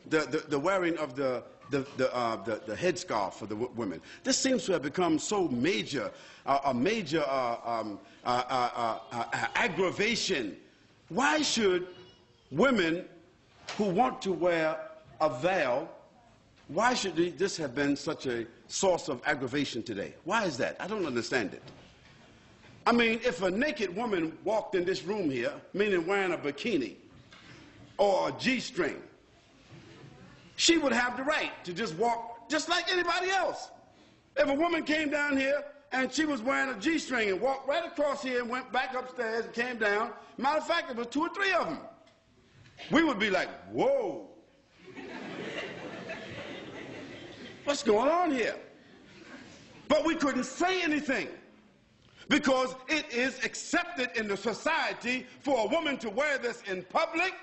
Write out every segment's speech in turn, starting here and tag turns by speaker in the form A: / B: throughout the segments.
A: the wearing of the headscarf for the women. This seems to have become so major, a major aggravation. Why should women who want to wear a veil, why should this have been such a source of aggravation today? Why is that? I don't understand it. I mean, if a naked woman walked in this room here, meaning wearing a bikini or a G-string, she would have the right to just walk just like anybody else. If a woman came down here and she was wearing a G-string and walked right across here and went back upstairs and came down, matter of fact, there was 2 or 3 of them, we would be like, whoa. What's going on here? But we couldn't say anything because it is accepted in the society for a woman to wear this in public.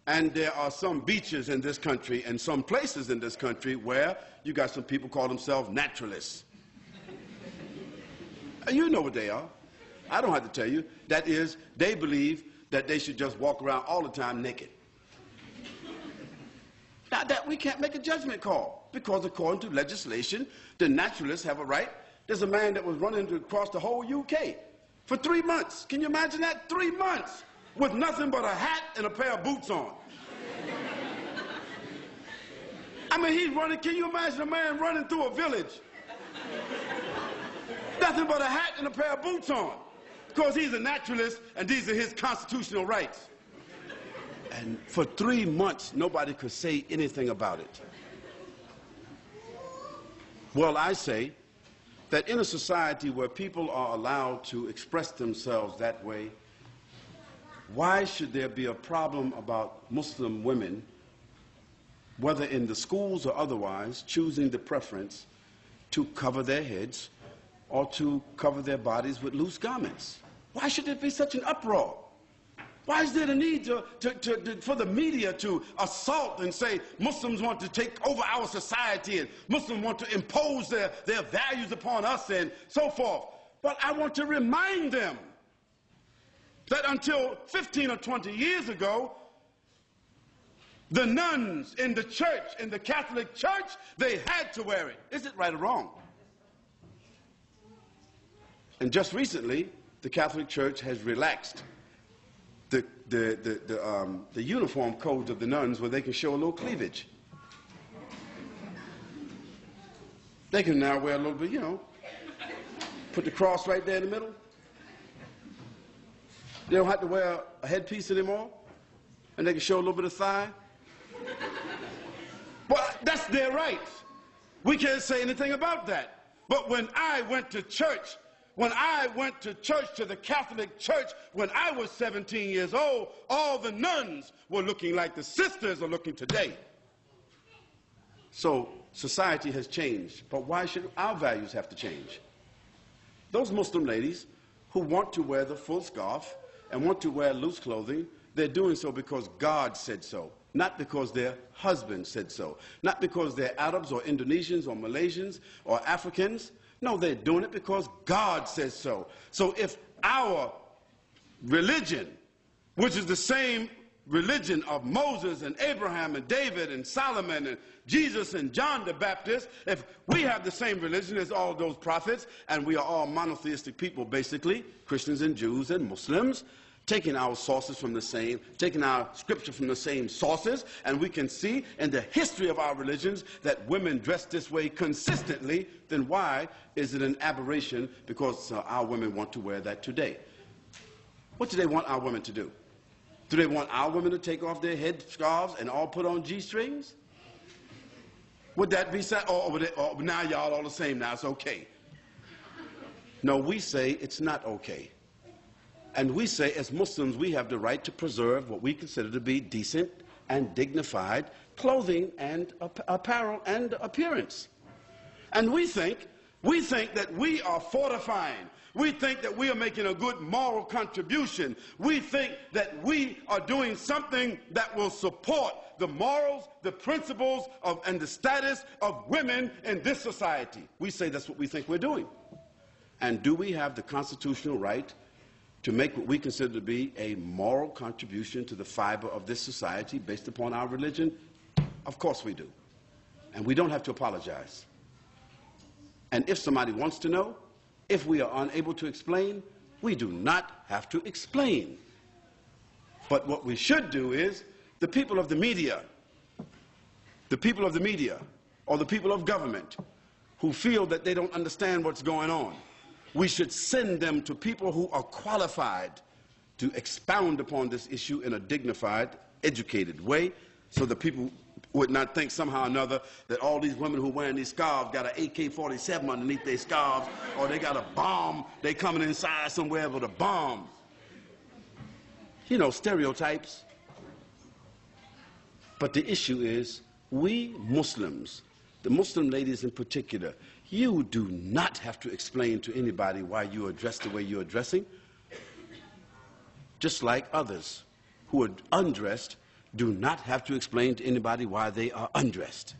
A: And there are some beaches in this country and some places in this country where you got some people call themselves naturalists. You know what they are. I don't have to tell you. That is, they believe that they should just walk around all the time naked. Now that we can't make a judgment call because according to legislation, the naturalists have a right. There's a man that was running across the whole UK for 3 months. Can you imagine that? 3 months with nothing but a hat and a pair of boots on. I mean, he's running. Can you imagine a man running through a village? Nothing but a hat and a pair of boots on. Because he's a naturalist and these are his constitutional rights. And for 3 months, nobody could say anything about it. Well, I say that in a society where people are allowed to express themselves that way, why should there be a problem about Muslim women, whether in the schools or otherwise, choosing the preference to cover their heads or to cover their bodies with loose garments? Why should there be such an uproar? Why is there the need for the media to assault and say Muslims want to take over our society and Muslims want to impose their values upon us and so forth? But I want to remind them that until 15 or 20 years ago, the nuns in the church, in the Catholic Church, they had to wear it. Is it right or wrong? And just recently, the Catholic Church has relaxed the uniform codes of the nuns where they can show a little cleavage. They can now wear a little bit, you know, put the cross right there in the middle. They don't have to wear a headpiece anymore, and they can show a little bit of thigh. Well, that's their right. We can't say anything about that. But when I went to church, to the Catholic Church, when I was 17 years old, all the nuns were looking like the sisters are looking today. So society has changed, but why should our values have to change? Those Muslim ladies who want to wear the full scarf and want to wear loose clothing, they're doing so because God said so, not because their husband said so, not because they're Arabs or Indonesians or Malaysians or Africans. No, they're doing it because God says so. So if our religion, which is the same religion of Moses and Abraham and David and Solomon and Jesus and John the Baptist, if we have the same religion as all those prophets, and we are all monotheistic people basically, Christians and Jews and Muslims, taking our sources from the same, taking our scripture from the same sources, and we can see in the history of our religions that women dress this way consistently, then why is it an aberration because our women want to wear that today? What do they want our women to do? Do they want our women to take off their head scarves and all put on G-strings? Would that be sad? Or now y'all all the same, now it's okay. No, we say it's not okay. And we say, as Muslims, we have the right to preserve what we consider to be decent and dignified clothing and apparel and appearance. And we think that we are fortifying. We think that we are making a good moral contribution. We think that we are doing something that will support the morals, the principles and the status of women in this society. We say that's what we think we're doing. And do we have the constitutional right to make what we consider to be a moral contribution to the fiber of this society based upon our religion? Of course we do. And we don't have to apologize. And if somebody wants to know, if we are unable to explain, we do not have to explain. But what we should do is, the people of the media, or the people of government who feel that they don't understand what's going on, we should send them to people who are qualified to expound upon this issue in a dignified, educated way, so that people would not think somehow or another that all these women who are wearing these scarves got an AK-47 underneath their scarves, or they got a bomb, they coming inside somewhere with a bomb. You know, stereotypes. But the issue is, we Muslims, the Muslim ladies in particular, you do not have to explain to anybody why you are dressed the way you are dressing. Just like others who are undressed do not have to explain to anybody why they are undressed.